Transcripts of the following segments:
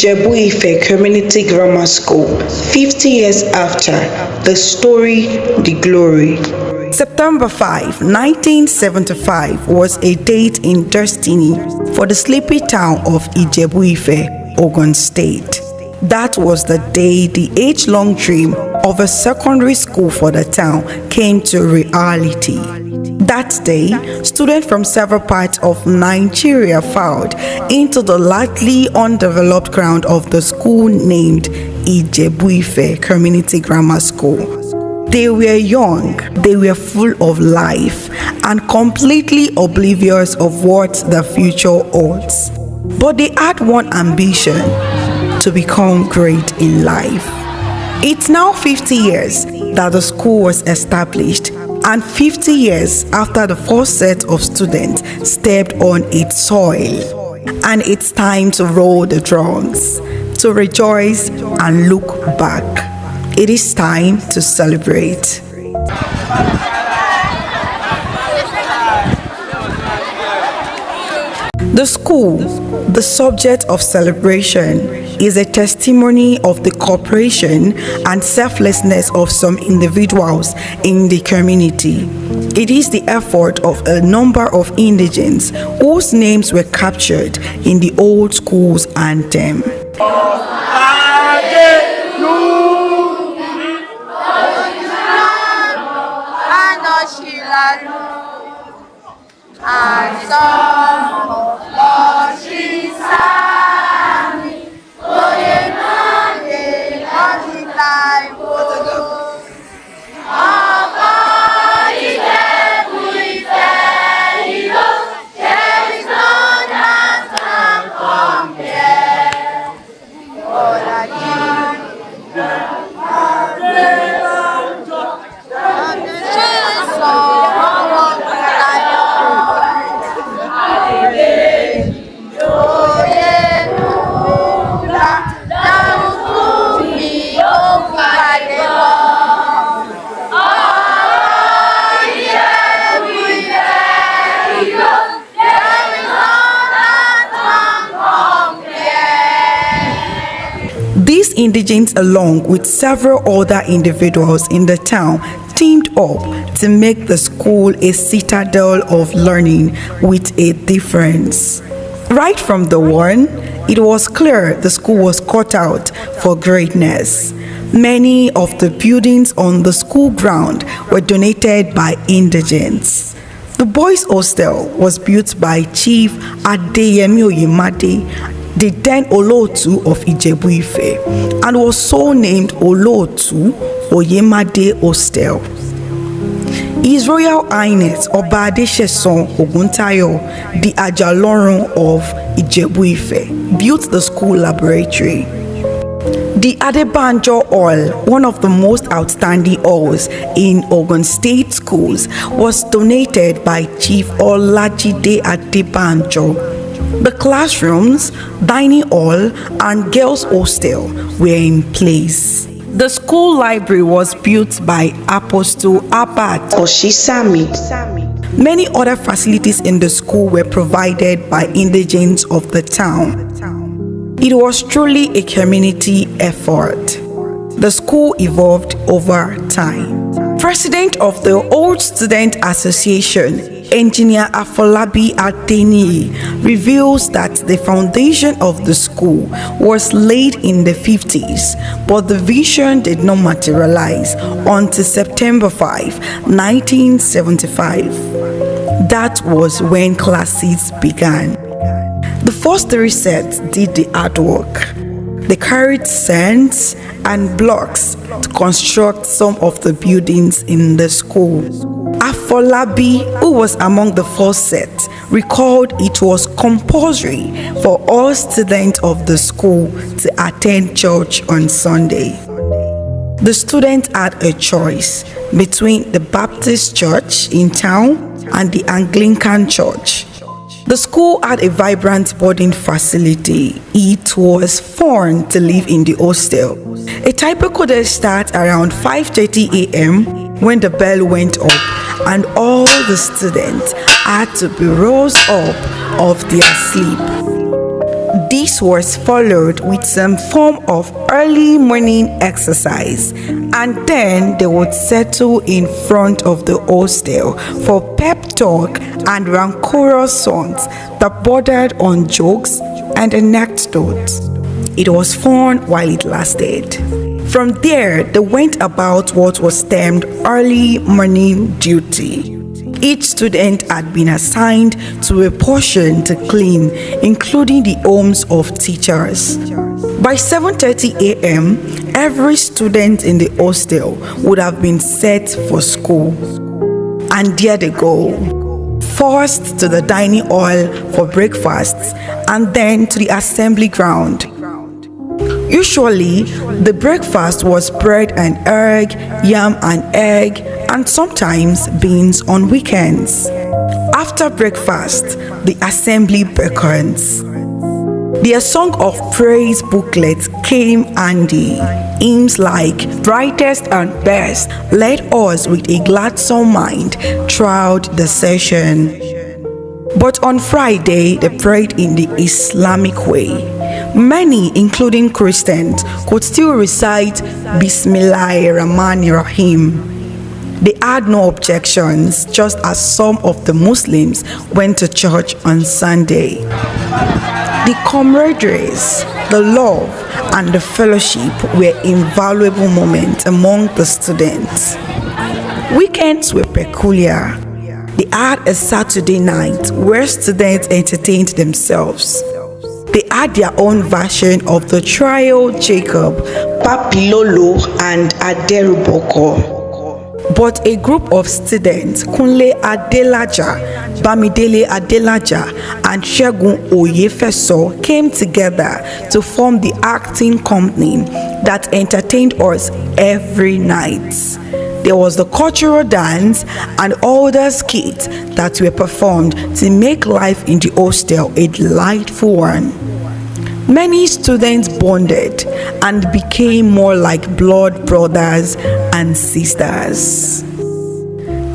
Ijebu Ife Community Grammar School, 50 years after, the story, the glory. September 5, 1975 was a date in destiny for the sleepy town of Ijebu Ife, Ogun State. That was the day the age-long dream of a secondary school for the town came to reality. That day, students from several parts of Nigeria filed into the largely undeveloped ground of the school named Ijebu Ife Community Grammar School. They were young, they were full of life, and completely oblivious of what the future holds. But they had one ambition: to become great in life. It's now 50 years that the school was established, and 50 years after the first set of students stepped on its soil. And it's time to roll the drums, to rejoice and look back. It is time to celebrate. The school, the subject of celebration, is a testimony of the cooperation and selflessness of some individuals in the community. It is the effort of a number of indigents whose names were captured in the old school's anthem. These indigents, along with several other individuals in the town, teamed up to make the school a citadel of learning with a difference. Right from the one, it was clear the school was cut out for greatness. Many of the buildings on the school ground were donated by indigents. The boys' hostel was built by Chief Adeyemi Oyemade, the then Olóòtú of Ijebu Ife, and was so named Olóòtú Oyemade Hostel. His Royal Highness Ọba Adéṣẹ̀san Ògúntáyọ̀, the Ajalorun of Ijebu Ife, built the school laboratory. The Adebanjo Hall, one of the most outstanding halls in Ogun State schools, was donated by Chief Olajide Adebanjo. The classrooms, dining hall, and girls' hostel were in place. The school library was built by Apostle Abat Oshisami. Many other facilities in the school were provided by indigents of the town. It was truly a community effort. The school evolved over time. President of the Old Student Association, Engineer Afolabi Adeniyi, reveals that the foundation of the school was laid in the 50s, but the vision did not materialize until September 5, 1975. That was when classes began. The first three sets did the artwork. They carried sands and blocks to construct some of the buildings in the school. Afolabi, who was among the first set, recalled it was compulsory for all students of the school to attend church on Sunday. The students had a choice between the Baptist church in town and the Anglican church. The school had a vibrant boarding facility. It was fun to live in the hostel. A typical day starts around 5:30 a.m. when the bell went up, and all the students had to be rose up off their sleep. This was followed with some form of early morning exercise, and then they would settle in front of the hostel for pep talk and rancorous songs that bordered on jokes and anecdotes. It was fun while it lasted. From there, they went about what was termed early morning duty. Each student had been assigned to a portion to clean, including the homes of teachers. By 7:30 a.m., every student in the hostel would have been set for school. And there they go. First to the dining hall for breakfasts, and then to the assembly ground. Usually, the breakfast was bread and egg, yam and egg, and sometimes beans on weekends. After breakfast, the assembly beckons. Their song of praise booklet came handy. Hymns like "Brightest and Best" led us with a gladsome mind throughout the session. But on Friday, they prayed in the Islamic way. Many, including Christians, could still recite Bismillahirrahmanirrahim. They had no objections, just as some of the Muslims went to church on Sunday. The camaraderies, the love, and the fellowship were invaluable moments among the students. Weekends were peculiar. They had a Saturday night where students entertained themselves. They had their own version of the trio Jacob, Papilolo, and Aderuboko. But a group of students, Kunle Adelaja, Bamidele Adelaja, and Segun Oyefeso, came together to form the acting company that entertained us every night. There was the cultural dance and other skits that were performed to make life in the hostel a delightful one. Many students bonded and became more like blood brothers and sisters.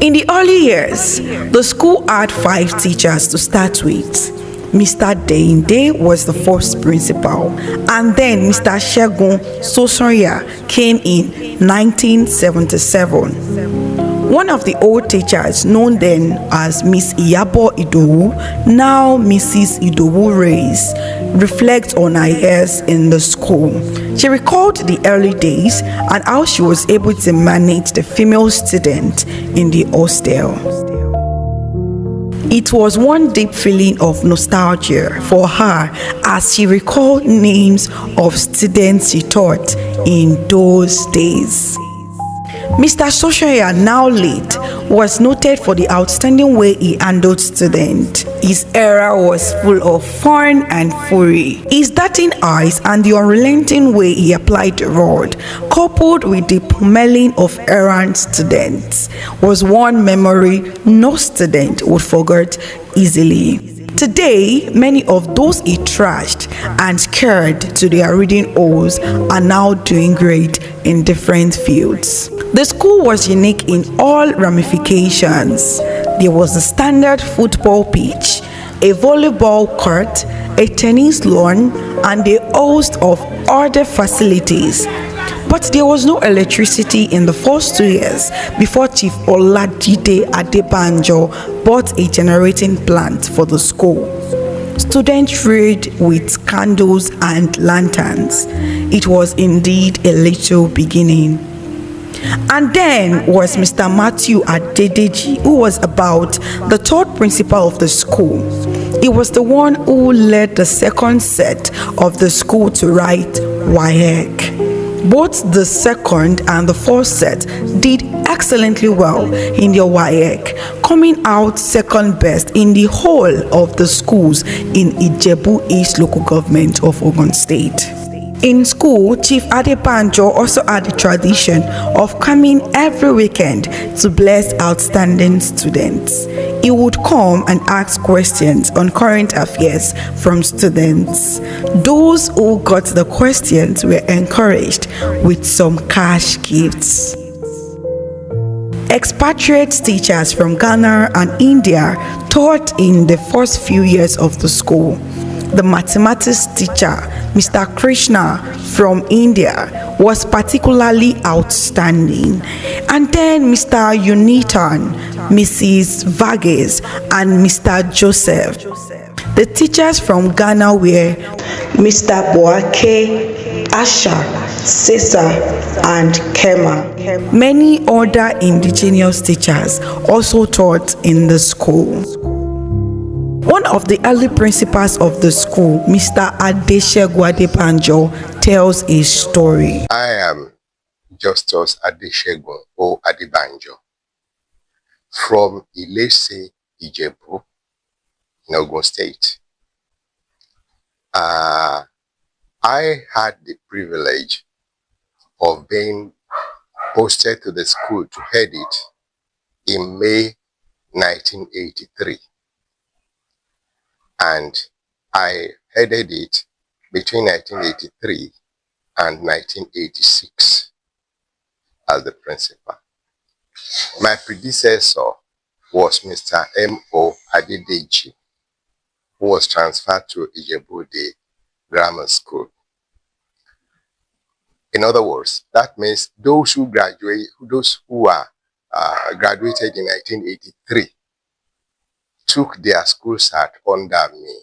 In the early years, the school had 5 teachers to start with. Mr. Deinde was the first principal, and then Mr. Segun Sosonya came in 1977. One of the old teachers, known then as Miss Ijebu Ife, now Mrs. Idowu Reyes, reflects on her years in the school. She recalled the early days and how she was able to manage the female student in the hostel. It was one deep feeling of nostalgia for her as she recalled names of students she taught in those days. Mr. Soshaya, now late, was noted for the outstanding way he handled students. His era was full of fun and fury. His darting eyes and the unrelenting way he applied the rod, coupled with the pummeling of errant students, was one memory no student would forget easily. Today, many of those he trashed and scared to their reading halls are now doing great in different fields. The school was unique in all ramifications. There was a standard football pitch, a volleyball court, a tennis lawn, and a host of other facilities. But there was no electricity in the first 2 years before Chief Olajide Adebanjo bought a generating plant for the school. Students read with candles and lanterns. It was indeed a little beginning. And then was Mr. Matthew Adedeji, who was about the 3rd principal of the school. He was the one who led the 2nd set of the school to write WAEC. Both the 2nd and the 4th set did excellently well in their WAEC, coming out 2nd best in the whole of the schools in Ijebu East local government of Ogun State. In school, Chief Adebanjo also had the tradition of coming every weekend to bless outstanding students. He would come and ask questions on current affairs from students. Those who got the questions were encouraged with some cash gifts. Expatriate teachers from Ghana and India taught in the first few years of the school. The mathematics teacher, Mr. Krishna from India, was particularly outstanding. And then Mr. Unitan, Mrs. Vargas, and Mr. Joseph. The teachers from Ghana were Mr. Boake, Asha, Cesar, and Kema. many other indigenous teachers also taught in the school. One of the early principals of the school, Mr. Adeshegwu Adebanjo, tells a story. I am Justus Adeshegwu O Adebanjo from Ilese, Ijebu, in Ogun State. I had the privilege of being posted to the school to head it in May 1983. And I headed it between 1983 and 1986 as the principal. My predecessor was Mr. M.O. Adedeji, who was transferred to Ijebu Grammar School. In other words, that means those who graduated in 1983 took their school cert under me,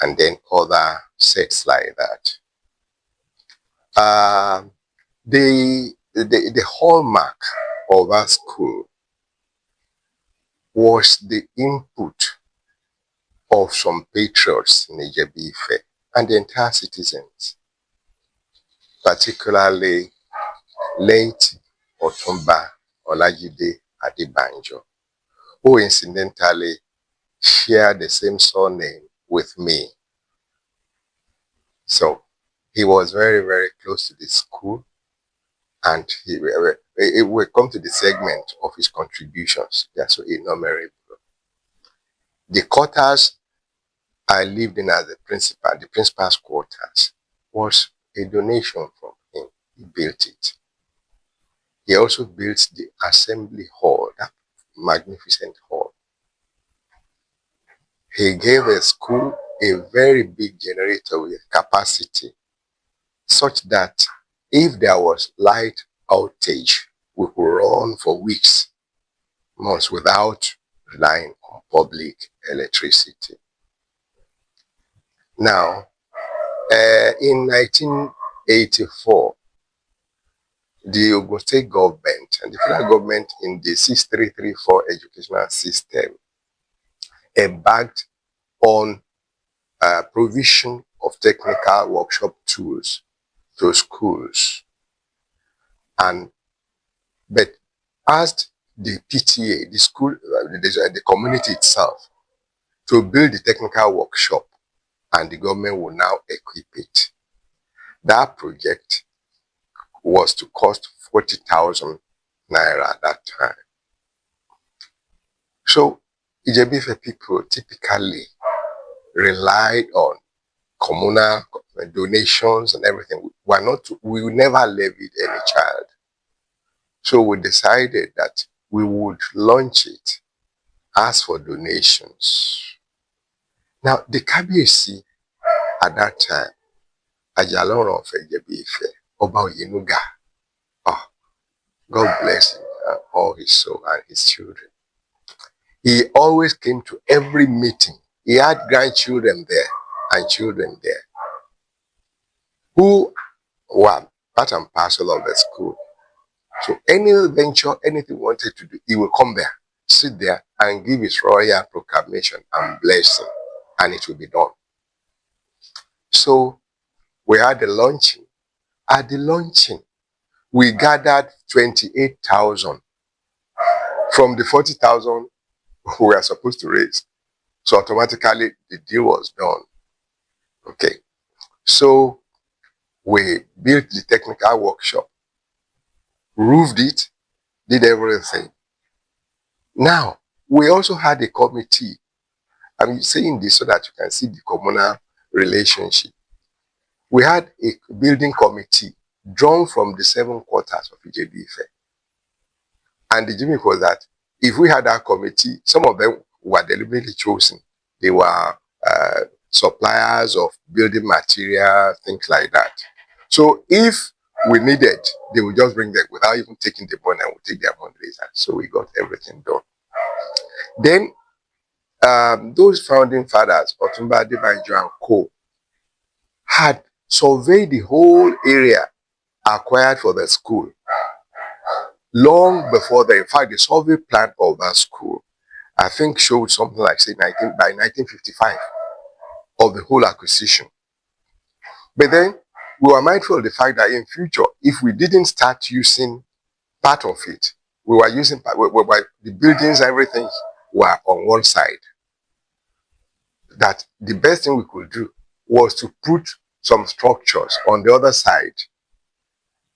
and then other sets like that. The hallmark of our school was the input of some patriots in Ijebu Ife and the entire citizens, particularly late Otumba Olajide Adebanjo, who incidentally shared the same surname with me. So he was very, very close to the school, and it will come to the segment of his contributions. They are so innumerable. The quarters I lived in as the principal's quarters, was a donation from him. He built it. He also built the assembly hall, that magnificent hall. He gave the school a very big generator with capacity, such that if there was light outage, we could run for weeks, months, without relying on public electricity. Now, in 1984, the Ogun State government and the federal government in the 6334 educational system embarked on provision of technical workshop tools to schools, but asked the PTA, the school, the community itself, to build the technical workshop, and the government will now equip it. That project was to cost 40,000 naira at that time. So Ijebu Ife people typically relied on communal donations and everything. We never levied any child. So we decided that we would launch it, ask for donations. Now, the Kabiyesi at that time, Ajalon of Ijebu Ife, Oba Oyenuga, God bless him, all his soul and his children. He always came to every meeting. He had grandchildren there and children there who were part and parcel of the school. So any venture, anything he wanted to do, he will come there, sit there and give his royal proclamation and blessing, and it will be done. So we had the launching. At the launching, we gathered 28,000 from the 40,000 we were supposed to raise. So automatically the deal was done. Okay. So we built the technical workshop, roofed it, did everything. Now, we also had a committee. I'm saying this so that you can see the communal relationship. We had a building committee drawn from the 7 quarters of Ijebu Ife. And the gimmick was that if we had that committee, some of them were deliberately chosen. They were suppliers of building material, things like that. So if we needed, they would just bring them without even taking the money, and we take their money later. So we got everything done. Then those founding fathers, Otumba Adebanjo and Co., had surveyed the whole area acquired for the school long before in fact, the survey plan of that school, I think, showed something like, say, by 1955 of the whole acquisition. But then we were mindful of the fact that in future, if we didn't start using part of it, we were using the buildings, everything were on one side, that the best thing we could do was to put some structures on the other side.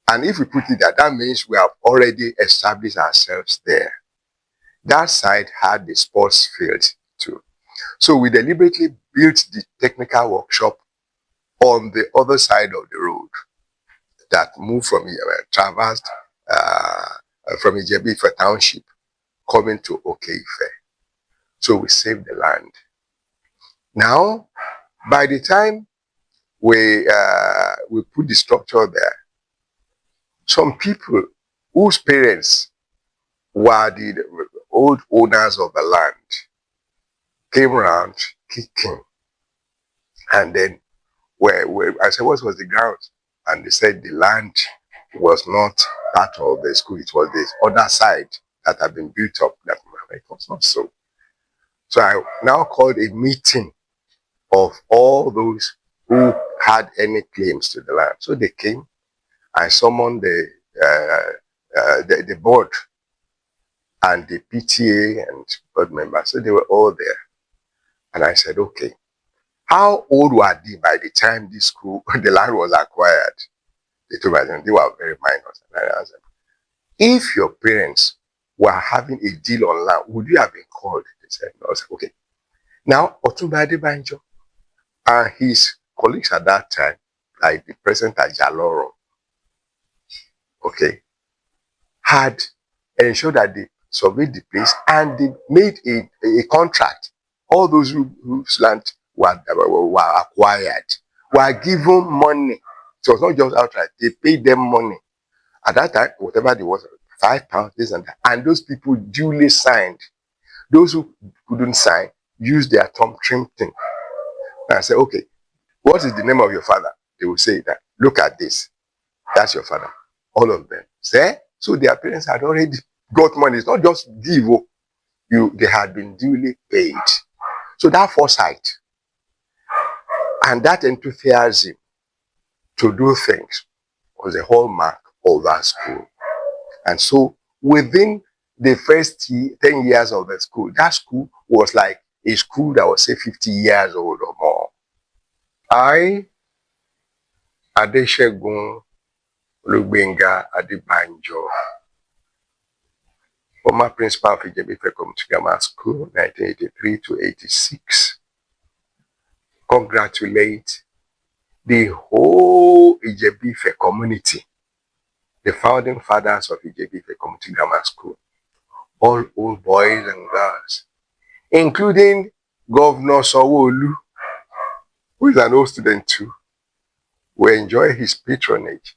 And if we put it there, that means we have already established ourselves there. That side had the sports field too. So we deliberately built the technical workshop on the other side of the road that moved from traversed from Ijebu Ife township coming to Ogun State. So we saved the land. Now, by the time we put the structure there, some people whose parents were the old owners of the land came around kicking. And then I said, what was the ground? And they said the land was not part of the school. It was the other side that had been built up. That it was not so. So I now called a meeting of all those who had any claims to the land. So they came. I summoned the board and the PTA and board members. So they were all there. And I said, okay, how old were they by the time this school, the land was acquired? They told me they were very minors. And I asked them, if your parents were having a deal on land, would you have been called? They said, no. I said, okay. Now, Otumba Adebanjo and his colleagues at that time, like the president at Jaloro, okay, had ensured that they surveyed the place and they made a contract. All those whose land were acquired were given money. So it was not just outright. They paid them money. At that time, whatever there was, £5, this and that. And those people duly signed. Those who couldn't sign used their thumb trim thing. And I said, okay, what is the name of your father? They will say that, look at this. That's your father. All of them. Say, so their parents had already got money. It's not just give. They had been duly paid. So that foresight and that enthusiasm to do things was a hallmark of that school. And so within the first 10 years of the school, that school was like a school that was, say, 50 years old or more. I, Adeshegun Olugbenga Adebanjo, former principal of Ijebu Ife Community Grammar School, 1983 to 86, congratulate the whole Ijebu Ife community, the founding fathers of Ijebu Ife Community Grammar School, all old boys and girls, including Governor Sanwo-Olu, who is an old student too, will enjoy his patronage.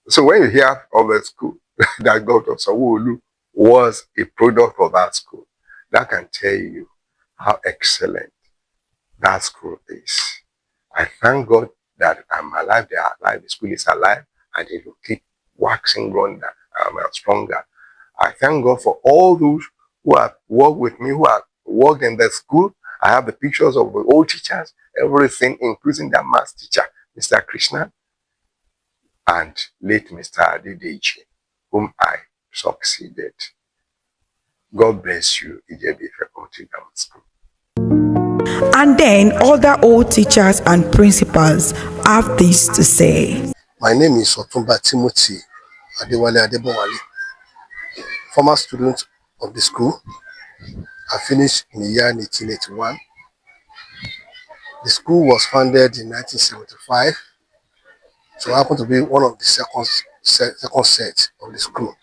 So when you hear of the school that Governor Sanwo-Olu was a product of that school, that can tell you how excellent that school is. I thank God that I'm alive, they are alive, the school is alive, and it will keep waxing stronger. I thank God for all those who have worked with me, who have worked in the school. I have the pictures of the old teachers, everything, including that math teacher, Mr. Krishna, and late Mr. Adedeji, whom I succeeded. God bless you, Ijebu Ife Community Grammar School. And then other old teachers and principals have this to say. My name is Otumba Timothy Adewale Adebowale, former student of the school. I finished in the year 1981. The school was founded in 1975, so I happened to be one of the second set of the school.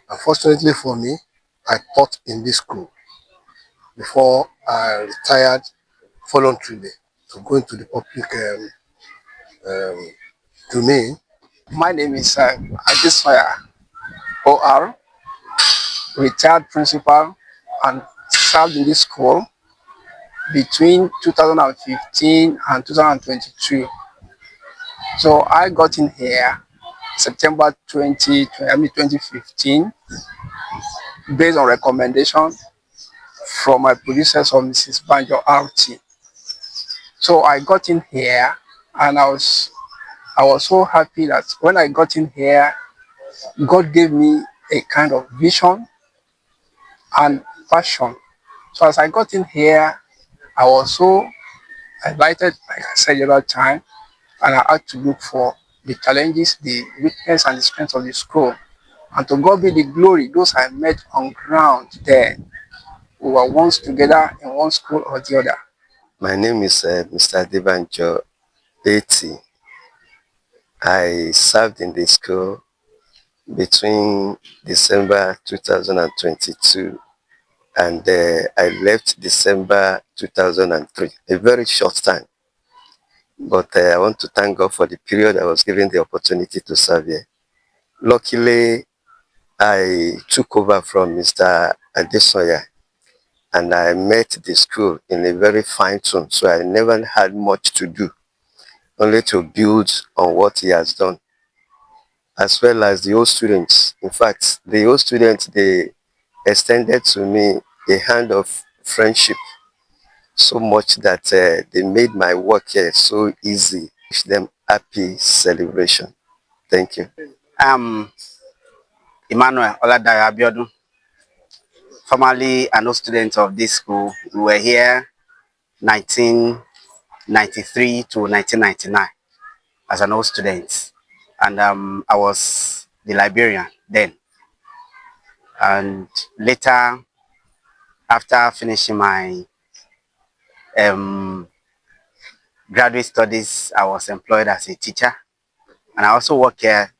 Unfortunately for me, I taught in this school before I retired voluntarily to go into the public domain. My name is Adesoya OR, retired principal, and served in this school between 2015 and 2022. So I got in here September 2015 based on recommendation from my predecessor, Mrs. Banjo RT. So I got in here and I was so happy that when I got in here, God gave me a kind of vision and passion. So as I got in here, I was so excited, like I said the other time, and I had to look for the challenges, the weakness, and the strengths of the school. And to God be the glory, those I met on ground there, who were once together in one school or the other. My name is Mr. Debanjo 80. I served in the school between December 2022 and I left December 2003, a very short time. But I want to thank God for the period I was given the opportunity to serve here. Luckily, I took over from Mr. Adesoya and I met the school in a very fine tune, so I never had much to do, only to build on what he has done, as well as the old students. In fact, the old students, they extended to me a hand of friendship so much that they made my work here so easy. Wish them happy celebration. Thank you. Emmanuel Oladaya Abiodun, formerly an old student of this school. We were here 1993 to 1999 as an old student. And I was the librarian then. And later, after finishing my graduate studies, I was employed as a teacher. And I also worked here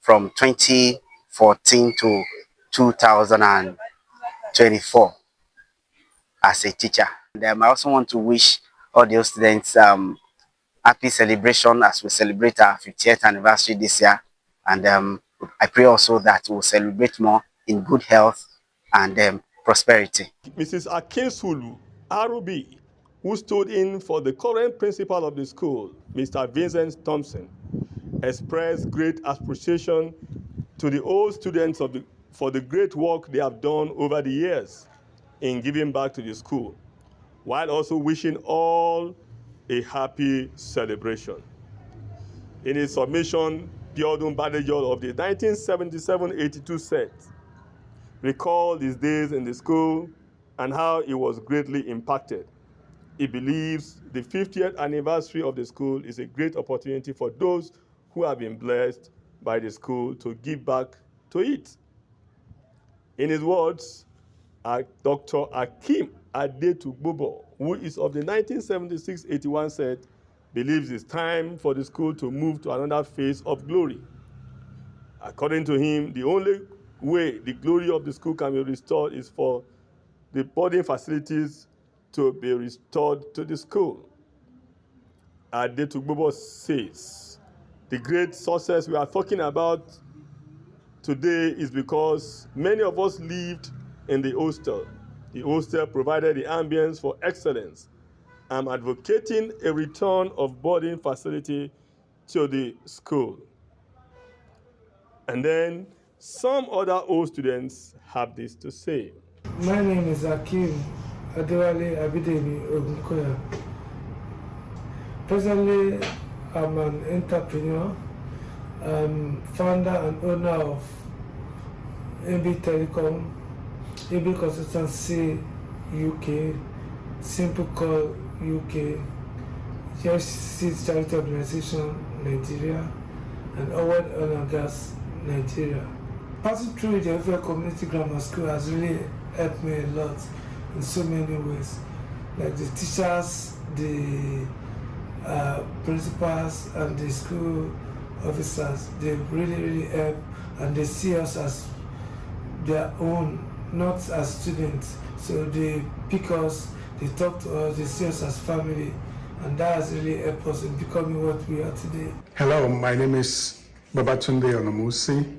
from 2014 to 2024 as a teacher. And I also want to wish all the students happy celebration as we celebrate our 50th anniversary this year. And I pray also that we'll celebrate more in good health and prosperity. Mrs. Akinsulu Arubi, who stood in for the current principal of the school, Mr. Vincent Thompson, expressed great appreciation to the old students for the great work they have done over the years in giving back to the school, while also wishing all a happy celebration. In his submission, Biodun Badejol of the 1977-82 set recalled his days in the school and how he was greatly impacted. He believes the 50th anniversary of the school is a great opportunity for those who have been blessed by the school to give back to it. In his words, Dr. Akim Adetugbobo, who is of the 1976-81 set, believes it's time for the school to move to another phase of glory. According to him, the only way the glory of the school can be restored is for the boarding facilities to be restored to the school. Adetugbobo says, the great success we are talking about today is because many of us lived in the hostel. The hostel provided the ambience for excellence. I'm advocating a return of boarding facility to the school. And then some other old students have this to say. My name is Akim Adewale Abidebi Ogunkoya. Presently, I'm an entrepreneur, founder and owner of AB Telecom, AB Consultancy UK, Simple Call UK, JSC Charity Organization Nigeria, and Award Oil and Gas Nigeria. Passing through the Ife Community Grammar School has really helped me a lot in so many ways. Like the teachers, the principals, and the school officers, they really help, and they see us as their own, not as students. So they pick us They talk to us, they see us as family, and that has really helped us in becoming what we are today. Hello, my name is Babatunde Onomusi,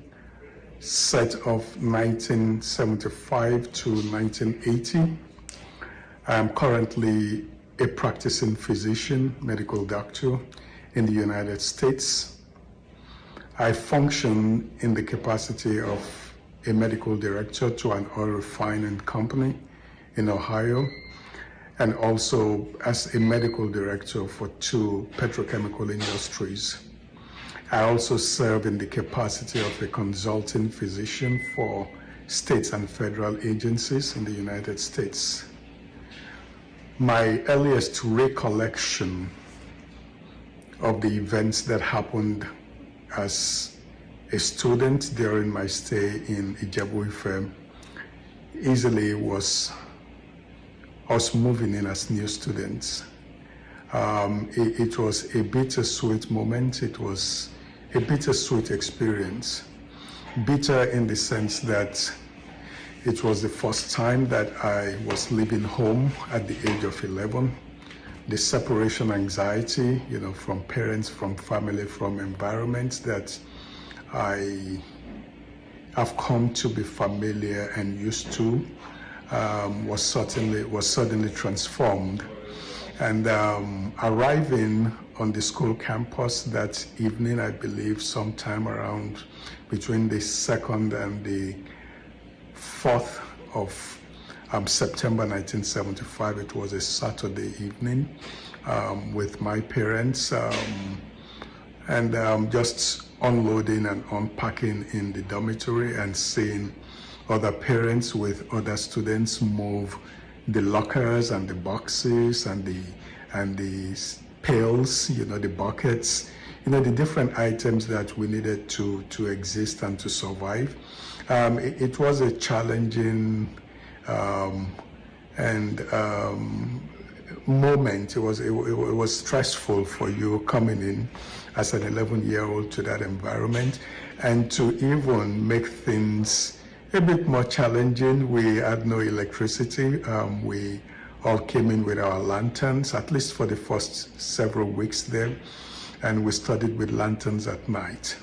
set of 1975 to 1980. I am currently a practicing physician, medical doctor in the United States. I function in the capacity of a medical director to an oil refining company in Ohio, and also as a medical director for 2 petrochemical industries. I also serve in the capacity of a consulting physician for states and federal agencies in the United States. My earliest recollection of the events that happened as a student during my stay in Ijebu Ife easily was us moving in as new students. It was a bittersweet moment. It was a bittersweet experience. Bitter in the sense that it was the first time that I was leaving home at the age of 11. The separation anxiety, from parents, from family, from environments that I have come to be familiar and used to, was suddenly transformed. And arriving on the school campus that evening, I believe sometime around between the 2nd and the 4th of September 1975, it was a Saturday evening with my parents, and just unloading and unpacking in the dormitory and seeing other parents with other students move the lockers and the boxes and the pails, the buckets, the different items that we needed to exist and to survive. It was a challenging moment. It was stressful for you coming in as an 11-year-old to that environment, and to even make things a bit more challenging. We had no electricity. We all came in with our lanterns, at least for the first several weeks there, and we studied with lanterns at night.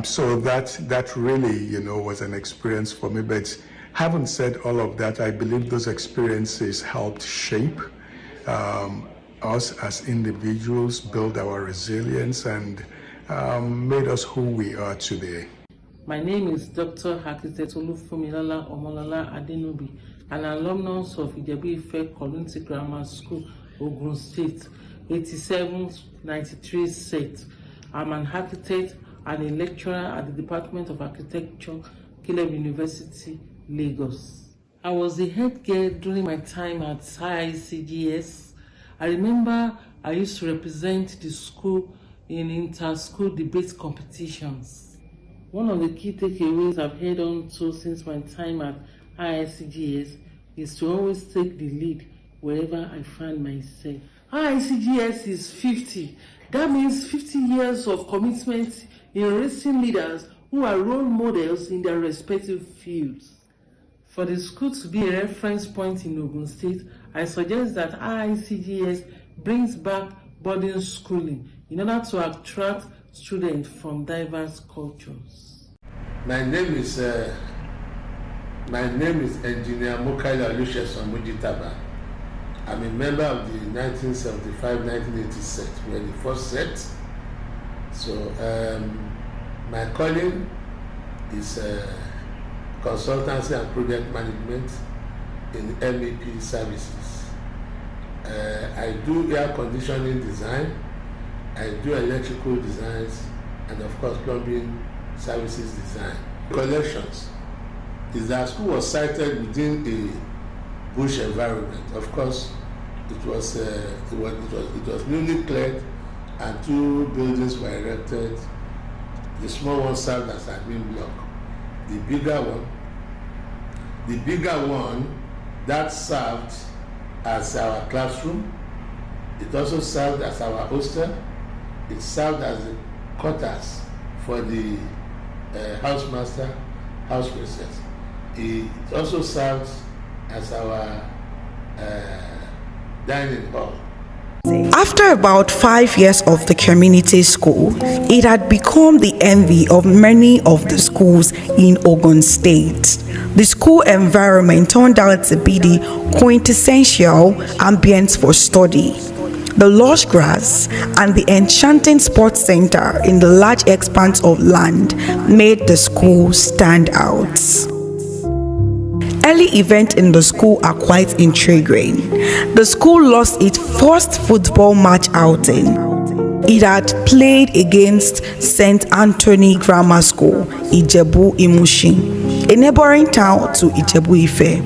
So that really, was an experience for me. But having said all of that, I believe those experiences helped shape us as individuals, build our resilience, and made us who we are today. My name is Dr. Hakitetolu Fumilala Omolala Adenobi, an alumnus of Ijebu Ife Community Grammar School, Ogun State, 8793 set. I'm an architect and a lecturer at the Department of Architecture, Caleb University, Lagos. I was the head girl during my time at IICGS. I remember I used to represent the school in inter-school debate competitions. One of the key takeaways I've held on to since my time at IICGS is to always take the lead wherever I find myself. IICGS is 50. That means 50 years of commitment in raising leaders who are role models in their respective fields. For the school to be a reference point in Ogun State, I suggest that IICGS brings back boarding schooling in order to attract students from diverse cultures. My name is Engineer Mukaila Lucius Omujitaba. I'm a member of the 1975-1980 set. We're the first set. So my calling is consultancy and project management in MEP services. I do air conditioning design, I do electrical designs, and of course plumbing services design. Collections is that school was sited within a bush environment. Of course, it was newly cleared, and 2 buildings were erected. The small one served as admin block. The bigger one that served as our classroom. It also served as our hostel. It served as the quarters for the housemaster, house princess. It also served as our dining hall. After about 5 years of the community school, it had become the envy of many of the schools in Ogun State. The school environment turned out to be the quintessential ambience for study. The lush grass and the enchanting sports center in the large expanse of land made the school stand out. Early events in the school are quite intriguing. The school lost its first football match outing. It had played against St. Anthony Grammar School, Ijebu Ife, a neighboring town to Ijebu Ife.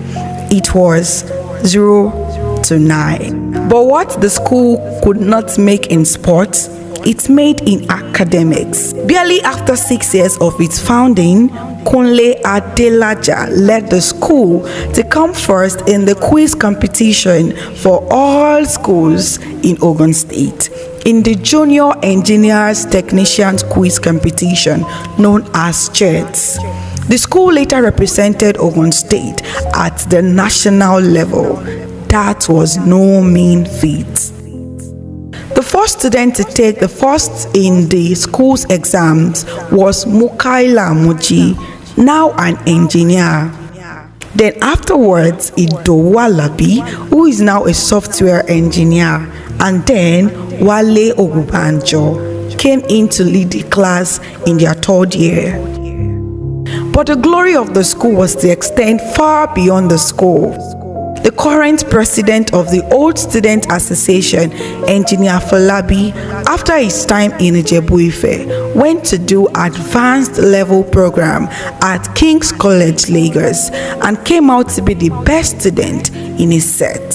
It was 0-9. But what the school could not make in sports, it made in academics. Barely after 6 years of its founding, Kunle Adelaja led the school to come first in the quiz competition for all schools in Ogun State in the Junior Engineers Technicians Quiz Competition known as IICGS. The school later represented Ogun State at the national level. That was no mean feat. The first student to take the first in the school's exams was Mukaila Muji, now an engineer. Then afterwards, Idowu Alabi, who is now a software engineer, and then Wale Ogubanjo came in to lead the class in their third year. But the glory of the school was to extend far beyond the school. The current president of the Old Student Association, Engineer Falabi, after his time in Ijebu Ife, went to do advanced level program at King's College, Lagos, and came out to be the best student in his set.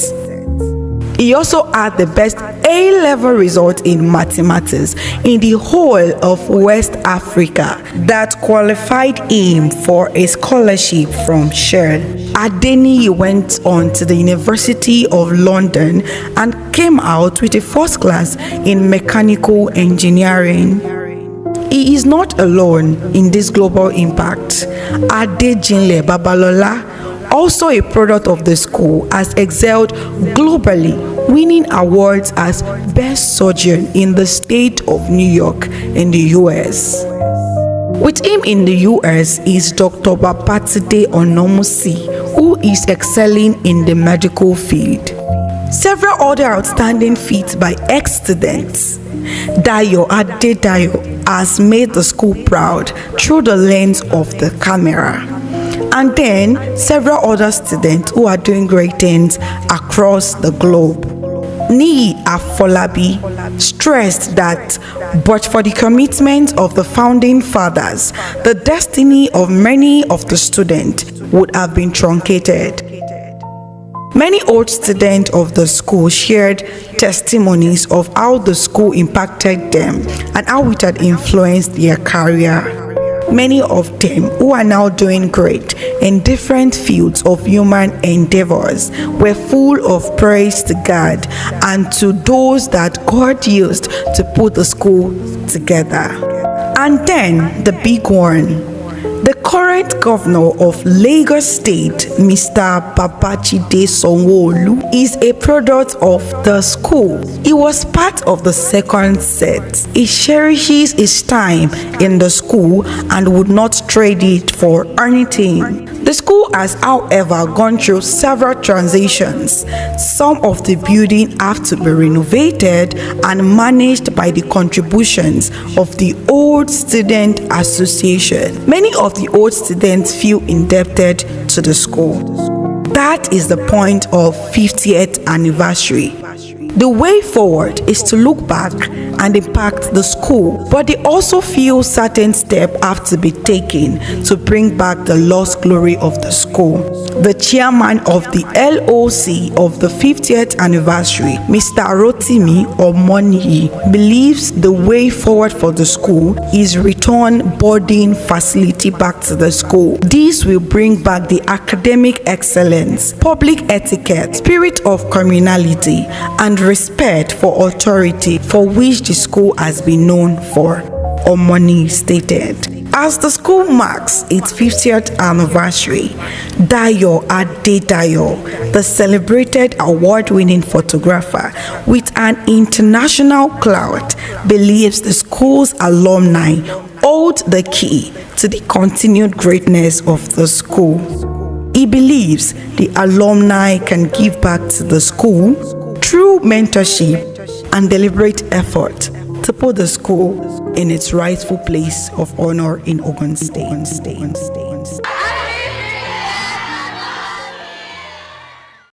He also had the best A-level result in mathematics in the whole of West Africa that qualified him for a scholarship from Shell. Adeniyi went on to the University of London and came out with a first class in mechanical engineering. He is not alone in this global impact. Adejinle Babalola, also a product of the school, has excelled globally, winning awards as Best Surgeon in the state of New York in the US. With him in the US is Dr. Babatunde Onomusi, who is excelling in the medical field. Several other outstanding feats by ex-students. Dayo Adedayo has made the school proud through the lens of the camera. And then several other students who are doing great things across the globe. Niyi Afolabi stressed that but for the commitment of the founding fathers, the destiny of many of the students would have been truncated. Many old students of the school shared testimonies of how the school impacted them and how it had influenced their career. Many of them, who are now doing great in different fields of human endeavors, were full of praise to God and to those that God used to put the school together. And then the big one. The current governor of Lagos State, Mr. Babajide Sanwo-Olu, is a product of the school. He was part of the second set. He cherishes his time in the school and would not trade it for anything. The school has, however, gone through several transitions. Some of the buildings have to be renovated and managed by the contributions of the Old Student Association. Many of the old students feel indebted to the school. That is the point of 50th anniversary. The way forward is to look back and impact the school, but they also feel certain steps have to be taken to bring back the lost glory of the school. The chairman of the LOC of the 50th anniversary, Mr. Rotimi Omoniyi, believes the way forward for the school is return boarding facility back to the school. This will bring back the academic excellence, public etiquette, spirit of communality, and respect for authority for which the school has been known for, Omoni stated. As the school marks its 50th anniversary, Dayo Adedayo, the celebrated award-winning photographer with an international clout, believes the school's alumni hold the key to the continued greatness of the school. He believes the alumni can give back to the school through mentorship and deliberate effort to put the school in its rightful place of honor in Ogun State.